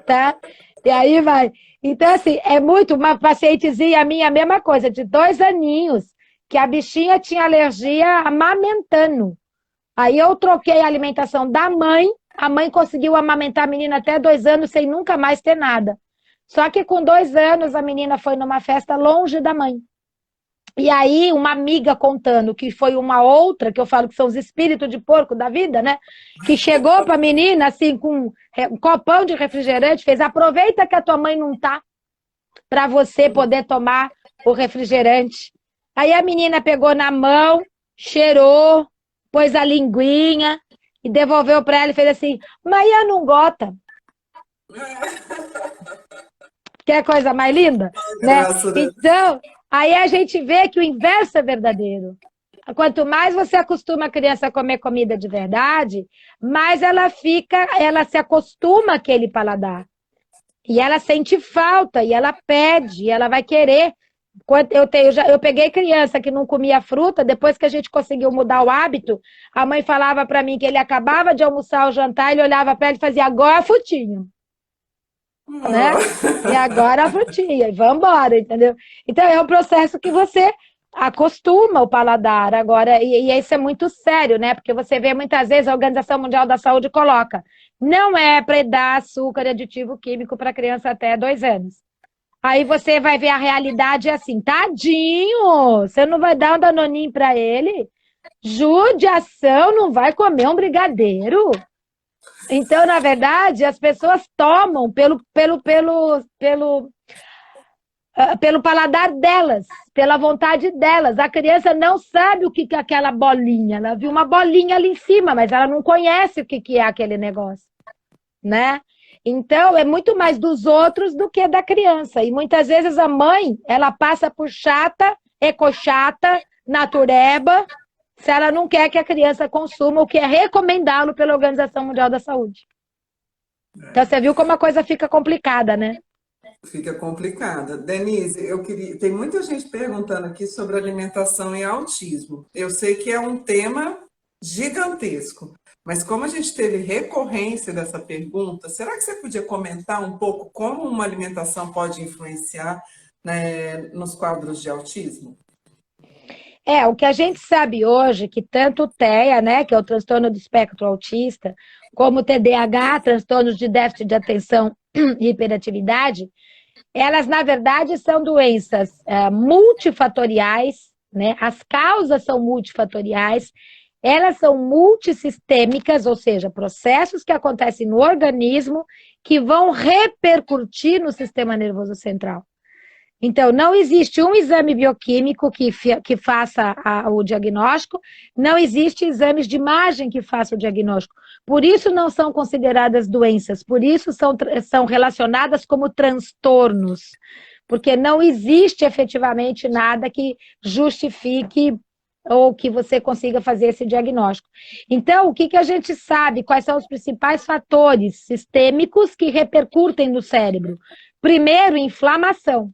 tá? E aí vai. Então, assim, é muito. Uma pacientezinha minha, a mesma coisa, de 2 aninhos, que a bichinha tinha alergia amamentando. Aí eu troquei a alimentação da mãe, a mãe conseguiu amamentar a menina até 2 anos sem nunca mais ter nada. Só que com 2 anos a menina foi numa festa longe da mãe. E aí, uma amiga contando que foi uma outra, que eu falo que são os espíritos de porco da vida, né? Que chegou para a menina, assim, com um copão de refrigerante, fez: aproveita que a tua mãe não tá, para você poder tomar o refrigerante. Aí a menina pegou na mão, cheirou, pôs a linguinha e devolveu para ela e fez assim: Maia não gota. Que é coisa mais linda, né? Graça, né? Então, aí a gente vê que o inverso é verdadeiro. Quanto mais você acostuma a criança a comer comida de verdade, mais ela se acostuma àquele paladar. E ela sente falta, e ela pede, e ela vai querer. Eu peguei criança que não comia fruta, depois que a gente conseguiu mudar o hábito, a mãe falava para mim que ele acabava de almoçar ou jantar, ele olhava para ela e fazia: agora frutinho, né? E agora a frutinha, e vamos embora, entendeu? Então é um processo que você acostuma o paladar agora, e isso é muito sério, né? Porque você vê muitas vezes a Organização Mundial da Saúde coloca: não é para dar açúcar e aditivo químico para criança até 2 anos. Aí você vai ver a realidade assim: tadinho, você não vai dar um danoninho para ele? Judiação, não vai comer um brigadeiro? Então, na verdade, as pessoas tomam pelo paladar delas, pela vontade delas. A criança não sabe o que é aquela bolinha. Ela viu uma bolinha ali em cima, mas ela não conhece o que é aquele negócio, né? Então, é muito mais dos outros do que da criança. E muitas vezes a mãe, ela passa por chata, ecochata, natureba, se ela não quer que a criança consuma o que é recomendá-lo pela Organização Mundial da Saúde. Então, você viu como a coisa fica complicada, né? Fica complicada. Denise, tem muita gente perguntando aqui sobre alimentação e autismo. Eu sei que é um tema gigantesco, mas como a gente teve recorrência dessa pergunta, será que você podia comentar um pouco como uma alimentação pode influenciar, né, nos quadros de autismo? O que a gente sabe hoje, que tanto o TEA, né, que é o transtorno do espectro autista, como o TDAH, transtornos de déficit de atenção e hiperatividade, elas, na verdade, são doenças multifatoriais, né? As causas são multifatoriais, elas são multissistêmicas, ou seja, processos que acontecem no organismo que vão repercutir no sistema nervoso central. Então, não existe um exame bioquímico que faça o diagnóstico, não existe exames de imagem que façam o diagnóstico. Por isso não são consideradas doenças, por isso são relacionadas como transtornos. porque não existe efetivamente nada que justifique ou que você consiga fazer esse diagnóstico. Então, o que a gente sabe? Quais são os principais fatores sistêmicos que repercutem no cérebro? Primeiro, inflamação.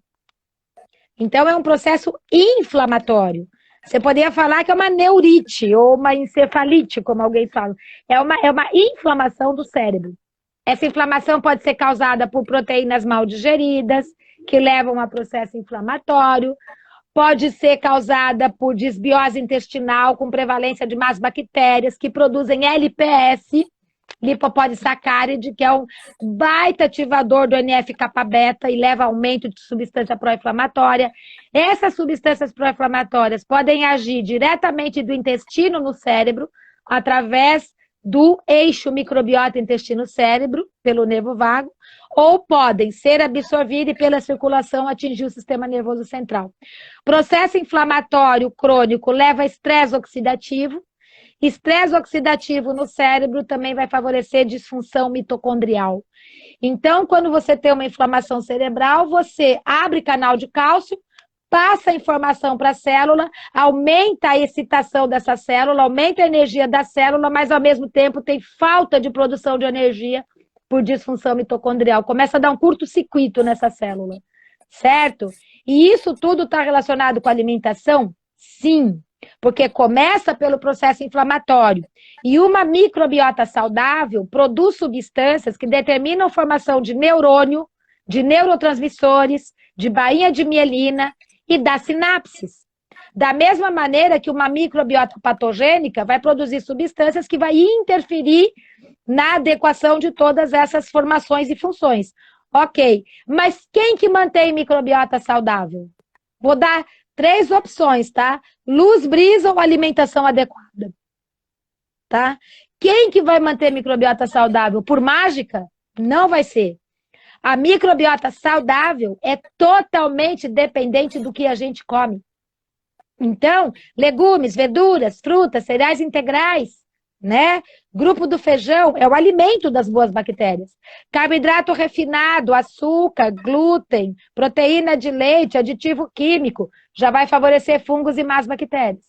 Então, é um processo inflamatório. Você poderia falar que é uma neurite ou uma encefalite, como alguém fala. É uma inflamação do cérebro. Essa inflamação pode ser causada por proteínas mal digeridas, que levam a processo inflamatório. Pode ser causada por desbiose intestinal com prevalência de más bactérias, que produzem LPS, lipopolisacáride, que é um baita ativador do NF-kappa-beta e leva a aumento de substância pró-inflamatória. Essas substâncias pró-inflamatórias podem agir diretamente do intestino no cérebro, através do eixo microbiota intestino-cérebro, pelo nervo vago, ou podem ser absorvidas pela circulação atingir o sistema nervoso central. Processo inflamatório crônico leva a estresse oxidativo. Estresse oxidativo no cérebro também vai favorecer disfunção mitocondrial. Então, quando você tem uma inflamação cerebral, você abre canal de cálcio, passa a informação para a célula, aumenta a excitação dessa célula, aumenta a energia da célula, mas ao mesmo tempo tem falta de produção de energia por disfunção mitocondrial. Começa a dar um curto-circuito nessa célula, certo? E isso tudo está relacionado com a alimentação? Sim, porque começa pelo processo inflamatório. E uma microbiota saudável produz substâncias que determinam a formação de neurônio, de neurotransmissores, de bainha de mielina e das sinapses. Da mesma maneira que uma microbiota patogênica vai produzir substâncias que vai interferir na adequação de todas essas formações e funções. Ok, mas quem que mantém microbiota saudável? Vou dar 3 opções, tá? Luz, brisa ou alimentação adequada. Tá? Quem que vai manter microbiota saudável? Por mágica? Não vai ser. A microbiota saudável é totalmente dependente do que a gente come. Então, legumes, verduras, frutas, cereais integrais, né? Grupo do feijão é o alimento das boas bactérias. Carboidrato refinado, açúcar, glúten, proteína de leite, aditivo químico, já vai favorecer fungos e más bactérias.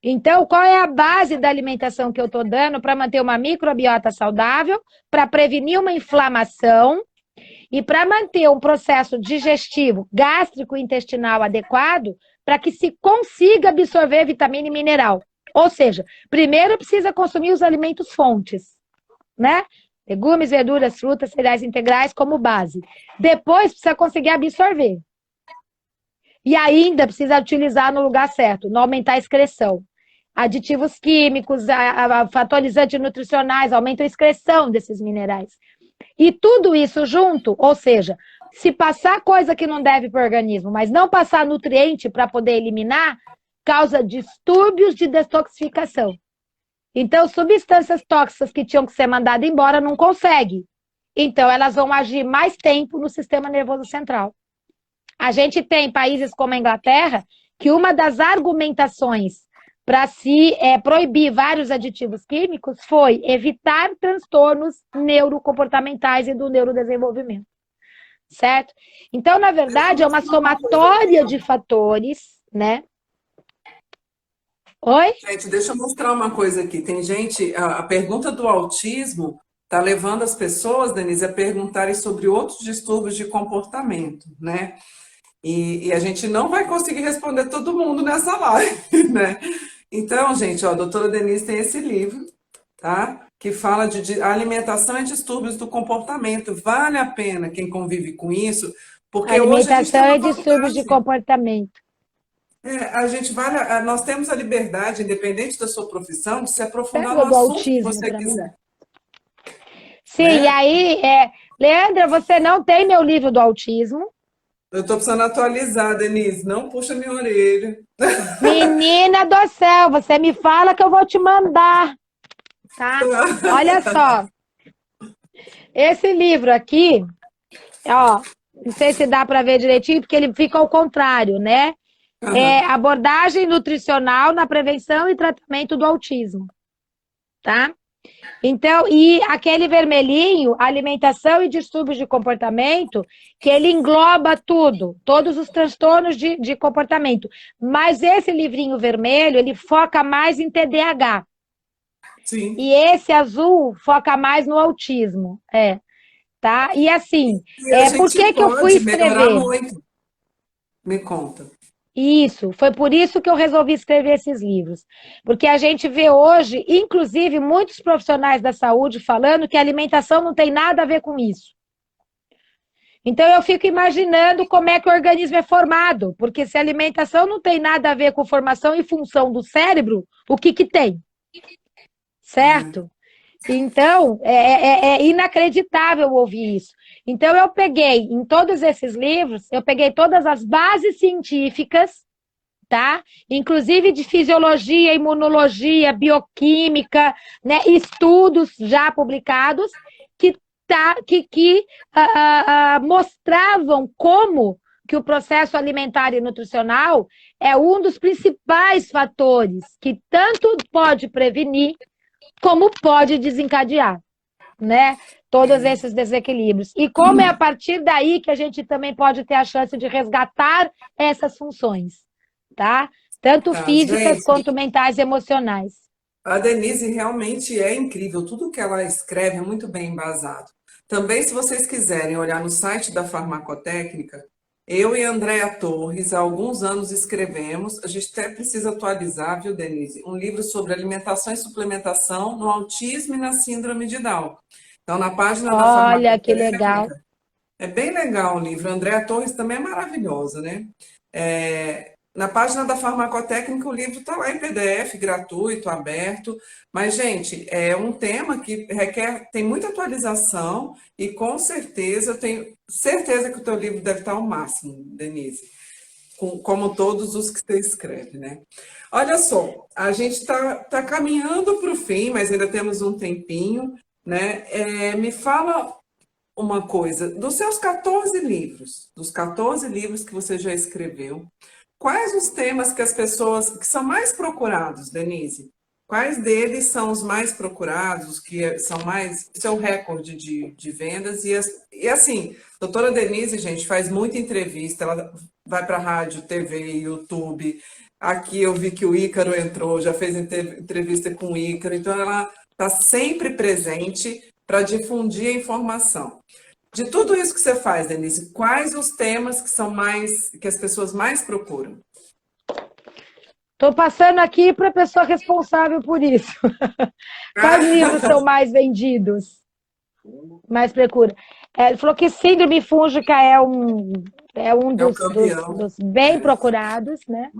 Então, qual é a base da alimentação que eu estou dando para manter uma microbiota saudável, para prevenir uma inflamação e para manter um processo digestivo gástrico-intestinal adequado para que se consiga absorver vitamina e mineral? Ou seja, primeiro precisa consumir os alimentos fontes, né? Legumes, verduras, frutas, cereais integrais como base. Depois precisa conseguir absorver. E ainda precisa utilizar no lugar certo, não aumentar a excreção. Aditivos químicos, fatores nutricionais, aumentam a excreção desses minerais. E tudo isso junto, ou seja, se passar coisa que não deve para o organismo, mas não passar nutriente para poder eliminar, causa distúrbios de detoxificação. Então, substâncias tóxicas que tinham que ser mandadas embora não conseguem. Então, elas vão agir mais tempo no sistema nervoso central. A gente tem países como a Inglaterra, que uma das argumentações para se proibir vários aditivos químicos foi evitar transtornos neurocomportamentais e do neurodesenvolvimento. Certo? Então, na verdade, é uma somatória de fatores, né? Oi? Gente, deixa eu mostrar uma coisa aqui. Tem gente, a pergunta do autismo está levando as pessoas, Denise, a perguntarem sobre outros distúrbios de comportamento, né? E a gente não vai conseguir responder todo mundo nessa live, né? Então, gente, ó, a doutora Denise tem esse livro, tá? Que fala de alimentação e distúrbios do comportamento. Vale a pena quem convive com isso, porque hoje a gente tem Alimentação uma e distúrbios de comportamento. nós temos a liberdade, independente da sua profissão, de se aprofundar Pega no do assunto que autismo você pra mim. quiser. Sim, Né? e aí, Leandra, você não tem meu livro do autismo? Eu estou precisando atualizar, Denise. Não puxa minha orelha. Menina do céu, você me fala que eu vou te mandar, tá? Olha só. Esse livro aqui, ó, não sei se dá para ver direitinho, porque ele fica ao contrário, né? É abordagem nutricional na prevenção e tratamento do autismo, tá? Então, e aquele vermelhinho, alimentação e distúrbios de comportamento, que ele engloba tudo, todos os transtornos de comportamento. Mas esse livrinho vermelho, ele foca mais em TDAH. Sim. E esse azul foca mais no autismo. Tá? E assim, E a por gente que eu fui pode melhorar escrever? muito. Me conta. Isso, foi por isso que eu resolvi escrever esses livros. Porque a gente vê hoje, inclusive, muitos profissionais da saúde falando que a alimentação não tem nada a ver com isso. Então eu fico imaginando como é que o organismo é formado, porque se a alimentação não tem nada a ver com formação e função do cérebro, o que que tem? Certo? Então, é inacreditável ouvir isso. Então, eu peguei, em todos esses livros, eu peguei todas as bases científicas, tá? Inclusive de fisiologia, imunologia, bioquímica, né? Estudos já publicados que mostravam como que o processo alimentar e nutricional é um dos principais fatores que tanto pode prevenir como pode desencadear, né? Todos esses desequilíbrios. E como é a partir daí que a gente também pode ter a chance de resgatar essas funções, tá? Tanto Tá, físicas gente, quanto mentais e emocionais. a Denise realmente é incrível. Tudo que ela escreve é muito bem embasado. Também, se vocês quiserem olhar no site da Farmacotécnica, eu e a Andréa Torres, há alguns anos escrevemos, a gente até precisa atualizar, viu, Denise? Um livro sobre alimentação e suplementação no autismo e na síndrome de Down. Então, na página da Olha que legal. Farmacotécnica, é bem legal o livro. A Andréa Torres também é maravilhosa, né? Na página da Farmacotécnica, o livro está lá em PDF, gratuito, aberto. Mas, gente, é um tema que tem muita atualização e, com certeza, eu tenho certeza que o teu livro deve estar ao máximo, Denise, como todos os que você escreve, né? Olha só, a gente está caminhando para o fim, mas ainda temos um tempinho, né? Me fala uma coisa, dos seus 14 livros, dos 14 livros que você já escreveu, quais os temas que as pessoas que são mais procurados, Denise? Quais deles são os mais procurados, que são mais seu recorde de vendas? E assim, doutora Denise, gente, faz muita entrevista, ela vai para rádio, TV, YouTube. Aqui eu vi que o Ícaro entrou, já fez entrevista com o Ícaro, então ela está sempre presente para difundir a informação. De tudo isso que você faz, Denise, quais os temas que são que as pessoas mais procuram? Estou passando aqui para a pessoa responsável por isso. Quais livros são mais vendidos? Mais procura? Ele falou que síndrome fúngica é um É o campeão. dos bem procurados, né?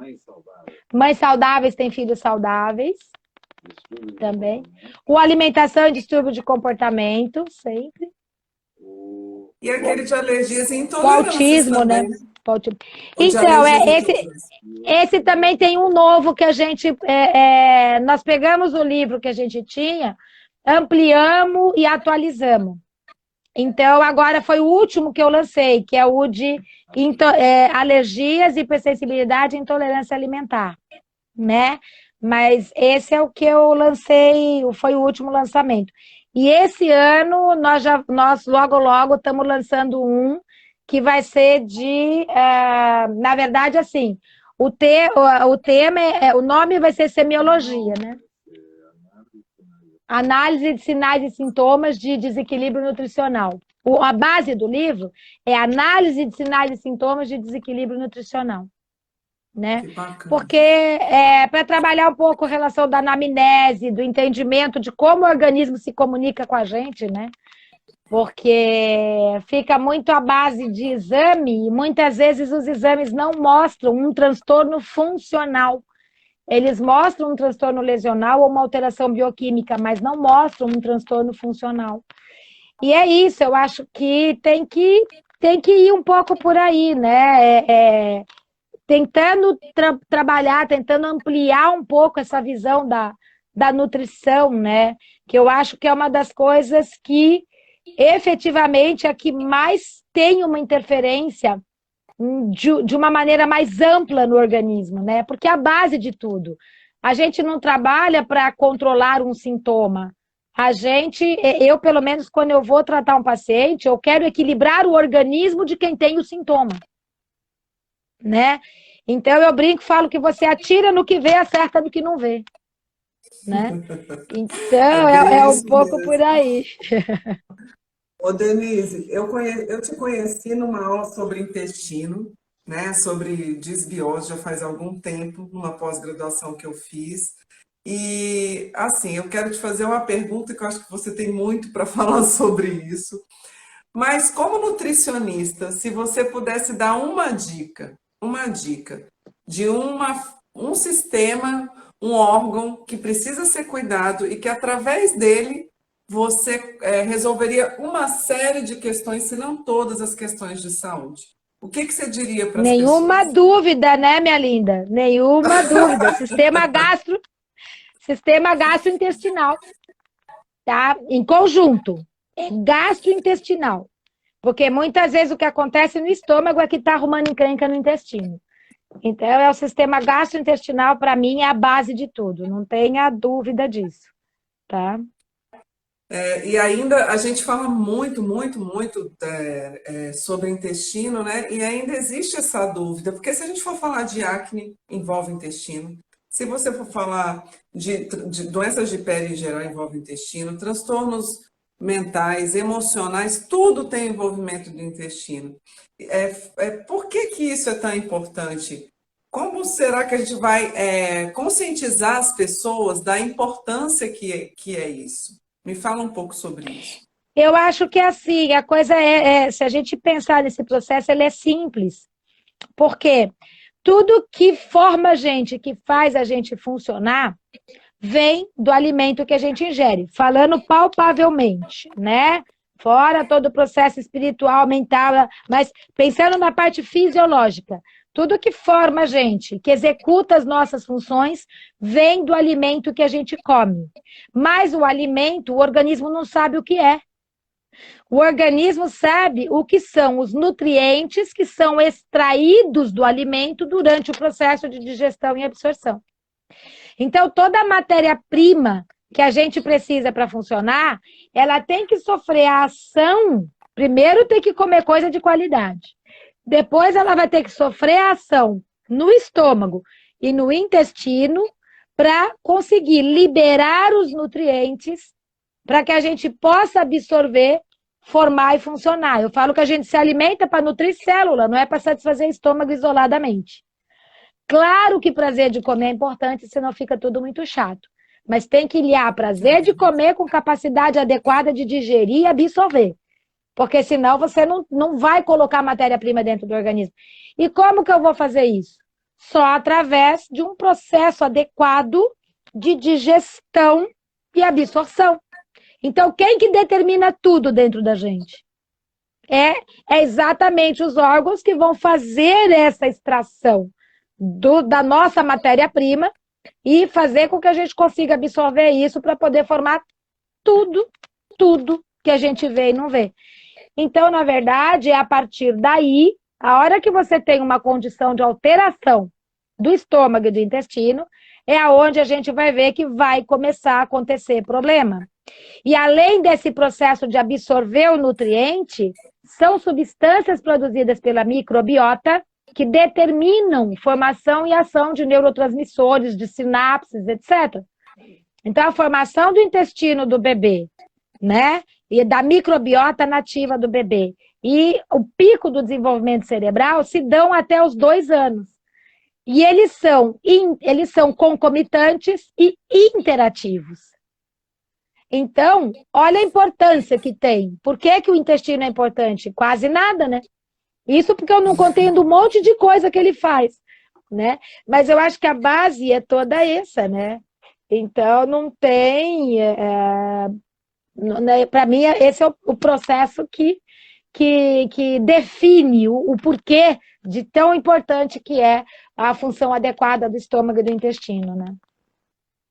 Mães saudáveis têm filhos saudáveis também. O alimentação e distúrbio de comportamento, sempre. E aquele de alergias e O intolerâncias autismo, né? também. O de Então, alergias e intolerâncias. esse também tem um novo que a gente. Nós pegamos o livro que a gente tinha, ampliamos e atualizamos. Então, agora foi o último que eu lancei, que é o de alergias, hipersensibilidade e intolerância alimentar, né? Mas esse é o que eu lancei, foi o último lançamento. E esse ano nós logo estamos lançando um que vai ser na verdade, assim, o tema o nome vai ser semiologia, né? Análise de sinais e sintomas de desequilíbrio nutricional. A base do livro é análise de sinais e sintomas de desequilíbrio nutricional, né? Porque para trabalhar um pouco a relação da anamnese, do entendimento de como o organismo se comunica com a gente, né? Porque fica muito à base de exame e muitas vezes os exames não mostram um transtorno funcional. Eles mostram um transtorno lesional ou uma alteração bioquímica, mas não mostram um transtorno funcional. E é isso, eu acho que tem que ir um pouco por aí, né? Tentando trabalhar, tentando ampliar um pouco essa visão da nutrição, né? Que eu acho que é uma das coisas que efetivamente é que mais tem uma interferência de uma maneira mais ampla no organismo, né? Porque é a base de tudo. A gente não trabalha para controlar um sintoma, eu pelo menos quando eu vou tratar um paciente, eu quero equilibrar o organismo de quem tem o sintoma, né? Então eu brinco, falo que você atira no que vê, acerta no que não vê, né? É Então é bem um isso pouco por mesmo. aí. Ô, Denise, eu te conheci numa aula sobre intestino, né, sobre disbiose, já faz algum tempo, numa pós-graduação que eu fiz. E, assim, eu quero te fazer uma pergunta que eu acho que você tem muito para falar sobre isso. Mas, como nutricionista, se você pudesse dar uma dica de um sistema, um órgão que precisa ser cuidado e que, através dele, você resolveria uma série de questões, se não todas as questões de saúde. O que que você diria para as Nenhuma pessoas? dúvida, né, minha linda? Nenhuma dúvida. Sistema gastrointestinal, tá? Em conjunto. É gastrointestinal. Porque muitas vezes o que acontece no estômago é que está arrumando encrenca no intestino. Então, é o sistema gastrointestinal, para mim, é a base de tudo. Não tenha dúvida disso, tá? E ainda a gente fala muito sobre intestino, né? E ainda existe essa dúvida, porque se a gente for falar de acne, envolve intestino. Se você for falar de doenças de pele em geral, envolve intestino. Transtornos mentais, emocionais, tudo tem envolvimento do intestino. Por que que isso é tão importante? Como será que a gente vai conscientizar as pessoas da importância que é isso? Me fala um pouco sobre isso. Eu acho que assim, a coisa se a gente pensar nesse processo, ele é simples. Porque tudo que forma a gente, que faz a gente funcionar, vem do alimento que a gente ingere, falando palpavelmente, né? Fora todo o processo espiritual, mental, mas pensando na parte fisiológica, tudo que forma a gente, que executa as nossas funções, vem do alimento que a gente come. Mas o alimento, o organismo não sabe o que é. O organismo sabe o que são os nutrientes que são extraídos do alimento durante o processo de digestão e absorção. Então, toda a matéria-prima que a gente precisa para funcionar, ela tem que sofrer a ação. Primeiro, tem que comer coisa de qualidade. Depois, ela vai ter que sofrer a ação no estômago e no intestino para conseguir liberar os nutrientes para que a gente possa absorver, formar e funcionar. Eu falo que a gente se alimenta para nutrir célula, não é para satisfazer estômago isoladamente. Claro que prazer de comer é importante, senão fica tudo muito chato. Mas tem que liar prazer de comer com capacidade adequada de digerir e absorver. Porque senão você não vai colocar matéria-prima dentro do organismo. E como que eu vou fazer isso? Só através de um processo adequado de digestão e absorção. Então, quem que determina tudo dentro da gente? É exatamente os órgãos que vão fazer essa extração da nossa matéria-prima e fazer com que a gente consiga absorver isso para poder formar tudo que a gente vê e não vê. Então, na verdade, é a partir daí, a hora que você tem uma condição de alteração do estômago e do intestino, é aonde a gente vai ver que vai começar a acontecer problema. E além desse processo de absorver o nutriente, são substâncias produzidas pela microbiota que determinam formação e ação de neurotransmissores, de sinapses, etc. Então, a formação do intestino do bebê, né? E da microbiota nativa do bebê. E o pico do desenvolvimento cerebral se dão até os 2 anos. E eles são concomitantes e interativos. Então, olha a importância que tem. Por que que o intestino é importante? Quase nada, né? Isso porque eu não contei um monte de coisa que ele faz, né? Mas eu acho que a base é toda essa, né? Então, não tem... para mim, esse é o processo que define o porquê de tão importante que é a função adequada do estômago e do intestino, né?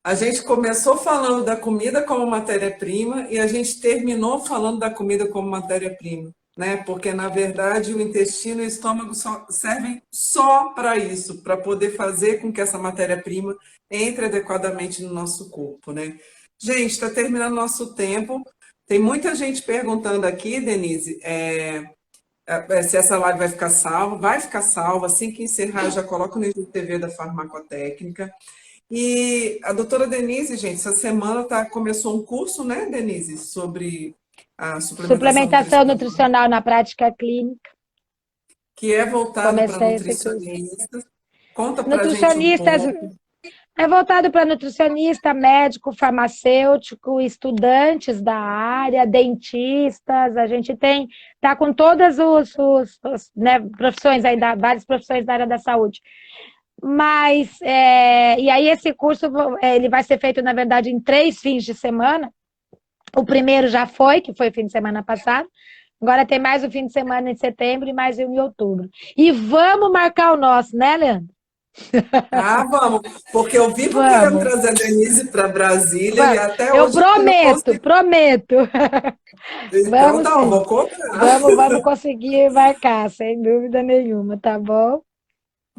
A gente começou falando da comida como matéria-prima e a gente terminou falando da comida como matéria-prima, né? Porque, na verdade, o intestino e o estômago servem só para isso, para poder fazer com que essa matéria-prima entre adequadamente no nosso corpo, né? Gente, está terminando nosso tempo. Tem muita gente perguntando aqui, Denise, se essa live vai ficar salva. Vai ficar salva. Assim que encerrar, eu já coloco no IGTV da Farmacotécnica. E a doutora Denise, gente, essa semana começou um curso, né, Denise, sobre a suplementação Suplementação nutricional, nutricional na prática clínica. que é voltado para Comecei esse curso. nutricionistas. Conta para a gente um Nutricionistas pouco. é voltado para nutricionista, médico, farmacêutico, estudantes da área, dentistas. A gente tá com todas né, profissões aí, várias profissões da área da saúde. Mas, e aí esse curso, ele vai ser feito, na verdade, em 3 fins de semana. O primeiro já foi, que foi o fim de semana passado. Agora tem mais o fim de semana em setembro e mais um em outubro. E vamos marcar o nosso, né, Leandro? Ah, vamos, porque eu vivo querendo Vamos, trazer a Denise para Brasília e vamos. até Eu hoje eu não prometo, consegui. prometo. Então Vamos tá, sim. vou cobrar. Vamos conseguir marcar, sem dúvida nenhuma, tá bom?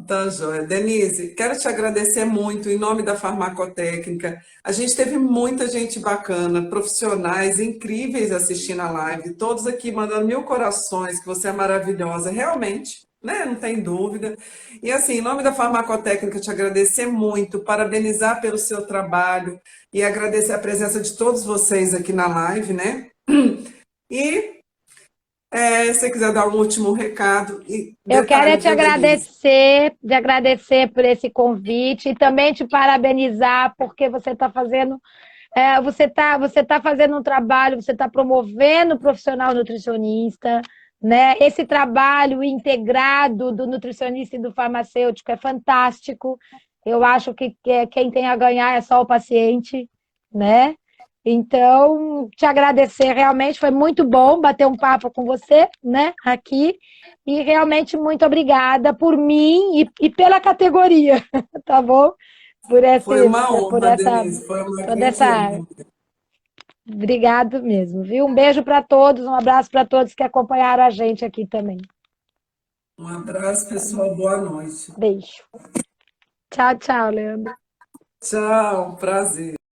Tá, joia. Denise, quero te agradecer muito em nome da Farmacotécnica. A gente teve muita gente bacana, profissionais incríveis assistindo a live, todos aqui mandando mil corações, que você é maravilhosa, realmente, né? Não tem dúvida. E assim, em nome da Farmacotécnica, te agradecer muito, parabenizar pelo seu trabalho e agradecer a presença de todos vocês aqui na live, né? E se você quiser dar um último recado e Eu quero detalhe, te viu, Denise? agradecer por esse convite e também te parabenizar porque você está fazendo, você tá fazendo um trabalho, você está promovendo o profissional nutricionista, né? Esse trabalho integrado do nutricionista e do farmacêutico é fantástico. Eu acho que quem tem a ganhar é só o paciente, né? Então, te agradecer, realmente foi muito bom bater um papo com você, né, aqui, e realmente muito obrigada por mim e pela categoria, tá bom? Por Foi uma por honra, essa, Denise, foi uma toda grande essa, honra. obrigado mesmo, viu? Um beijo para todos, um abraço para todos que acompanharam a gente aqui também. Um abraço, Tá bom? pessoal, boa noite. Beijo. Tchau, tchau, Leandro. Tchau, prazer.